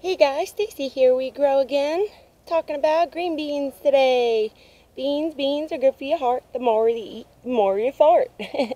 Hey guys, Stacy here. We grow again. Talking about green beans today. Beans are good for your heart. The more you eat, the more you fart. I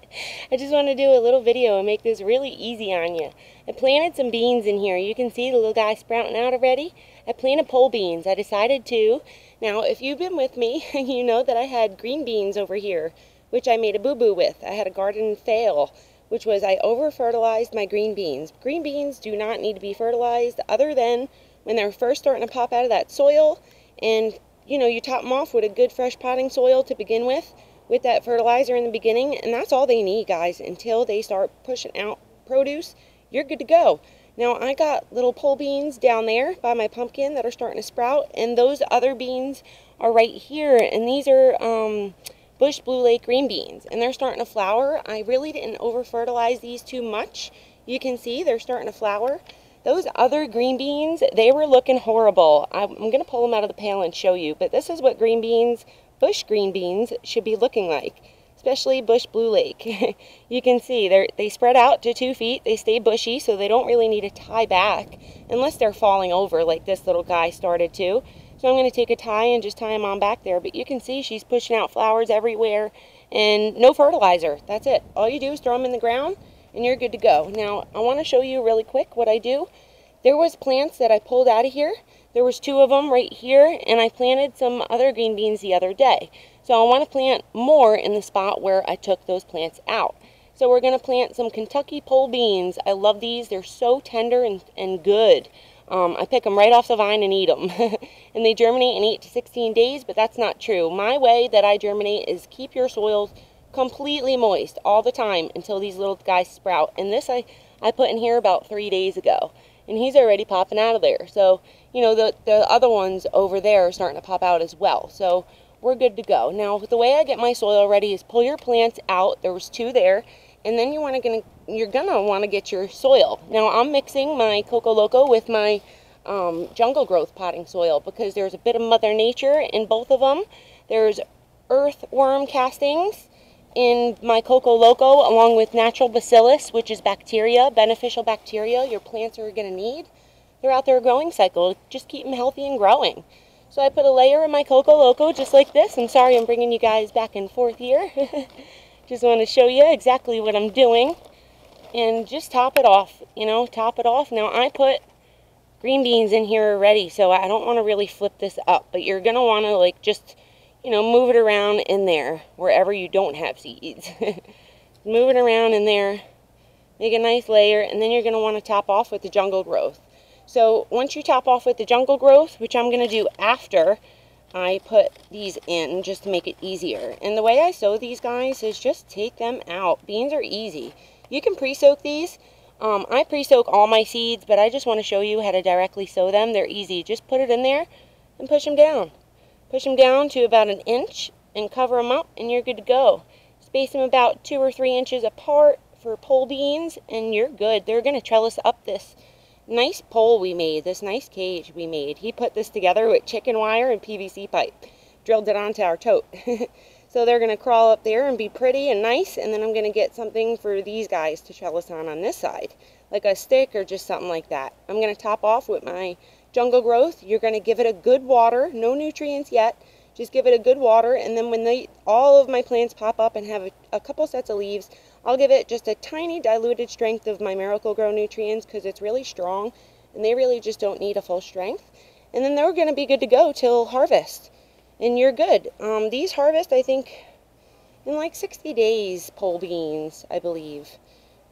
just want to do a little video and make this really easy on you. I planted some beans in here. You can see the little guy sprouting out already. I planted pole beans. I decided to. Now, if you've been with me, you know that I had green beans over here, which I made a boo-boo with. I had a garden fail, which was I over-fertilized my green beans. Green beans do not need to be fertilized other than when they're first starting to pop out of that soil, and you top them off with a good fresh potting soil to begin with that fertilizer in the beginning, and that's all they need, guys, until they start pushing out produce. You're good to go. Now, I got little pole beans down there by my pumpkin that are starting to sprout, and those other beans are right here, and these are Bush Blue Lake green beans, and they're starting to flower. I really didn't over fertilize these too much. You can see they're starting to flower. Those other green beans, they were looking horrible. I'm going to pull them out of the pail and show you, but this is what green beans, bush green beans, should be looking like, especially Bush Blue Lake. You can see they spread out to 2 feet. They stay bushy, so they don't really need to tie back unless they're falling over like this little guy started to. So I'm going to take a tie and just tie him on back there. But you can see she's pushing out flowers everywhere and no fertilizer. That's it. All you do is throw them in the ground and you're good to go. Now, I want to show you really quick what I do. There was plants that I pulled out of here. There was 2 of them right here, and I planted some other green beans the other day. So I want to plant more in the spot where I took those plants out. So we're going to plant some Kentucky pole beans. I love these. They're so tender and good. I pick them right off the vine and eat them. And they germinate in 8 to 16 days, but that's not true. My way that I germinate is keep your soils completely moist all the time until these little guys sprout. And this I put in here about 3 days ago, and he's already popping out of there. So, the other ones over there are starting to pop out as well. So we're good to go. Now, the way I get my soil ready is pull your plants out. There was 2 there. And then you're gonna want to get your soil. Now, I'm mixing my Coco Loco with my jungle growth potting soil because there's a bit of Mother Nature in both of them. There's earthworm castings in my Coco Loco along with natural bacillus, which is bacteria, beneficial bacteria your plants are going to need throughout their growing cycle. Just keep them healthy and growing. So I put a layer in my Coco Loco just like this. I'm sorry I'm bringing you guys back and forth here. Just want to show you exactly what I'm doing. And just top it off, top it off. Now, I put green beans in here already, so I don't want to really flip this up. But you're going to want to, just, move it around in there, wherever you don't have seeds. Move it around in there, make a nice layer, and then you're going to want to top off with the jungle growth. So, once you top off with the jungle growth, which I'm going to do after I put these in just to make it easier. And the way I sow these guys is just take them out. Beans are easy. You can pre-soak these. I pre-soak all my seeds, but I just want to show you how to directly sow them. They're easy. Just put it in there and push them down. Push them down to about 1 inch and cover them up, and you're good to go. Space them about 2 or 3 inches apart for pole beans, and you're good. They're going to trellis up this nice pole we made, this nice cage we made. He put this together with chicken wire and PVC pipe, drilled it onto our tote. So they're going to crawl up there and be pretty and nice, and then I'm going to get something for these guys to trellis on this side, like a stick or just something like that. I'm going to top off with my jungle growth. You're going to give it a good water, no nutrients yet, just give it a good water, and then when all of my plants pop up and have a couple sets of leaves, I'll give it just a tiny diluted strength of my Miracle-Gro nutrients because it's really strong and they really just don't need a full strength. And then they're going to be good to go till harvest. And you're good. These harvest, I think, in like 60 days, pole beans, I believe.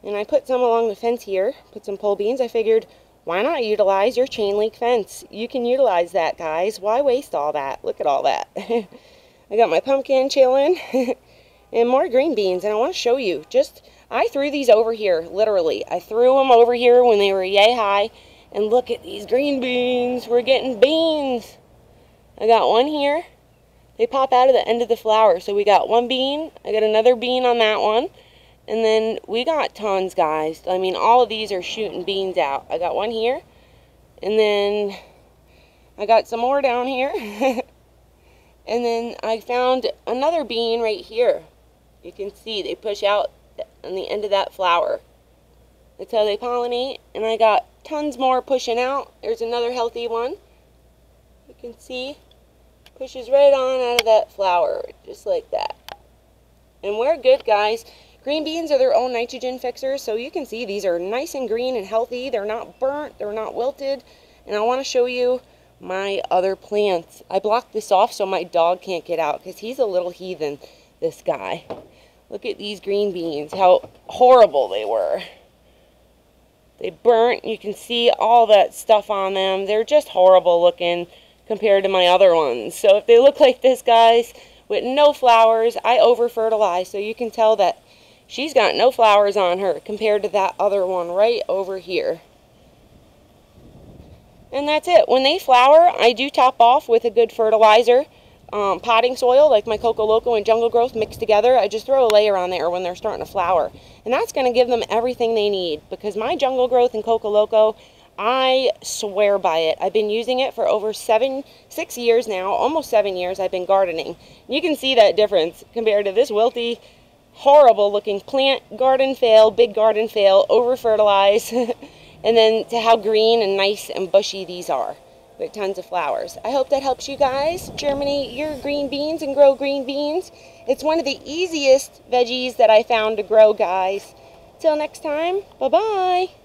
And I put some along the fence here, put some pole beans. I figured, why not utilize your chain link fence? You can utilize that, guys. Why waste all that? Look at all that. I got my pumpkin chilling. And more green beans, and I want to show you. I threw these over here, literally. I threw them over here when they were yay high, and look at these green beans. We're getting beans. I got one here. They pop out of the end of the flower, so we got 1 bean. I got another bean on that one, and then we got tons, guys. I mean, all of these are shooting beans out. I got one here, and then I got some more down here, and then I found another bean right here. You can see they push out on the end of that flower. That's how they pollinate. And I got tons more pushing out. There's another healthy one. You can see, pushes right on out of that flower, just like that. And we're good, guys. Green beans are their own nitrogen fixers, so you can see these are nice and green and healthy. They're not burnt, they're not wilted. And I want to show you my other plants. I blocked this off so my dog can't get out because he's a little heathen, this guy. Look at these green beans, how horrible they were. They burnt. You can see all that stuff on them. They're just horrible looking compared to my other ones. So if they look like this, guys, with no flowers, I over-fertilize. So you can tell that she's got no flowers on her compared to that other one right over here. And that's it. When they flower, I do top off with a good fertilizer. Potting soil, like my Coco Loco and Jungle Growth mixed together. I just throw a layer on there when they're starting to flower. And that's going to give them everything they need. Because my Jungle Growth and Coco Loco, I swear by it. I've been using it for over 6 years now. Almost 7 years I've been gardening. You can see that difference compared to this wilty, horrible looking plant. Garden fail, big garden fail, over fertilize. And then to how green and nice and bushy these are with tons of flowers. I hope that helps you guys germinate your green beans and grow green beans. It's one of the easiest veggies that I found to grow, guys. Till next time, bye-bye.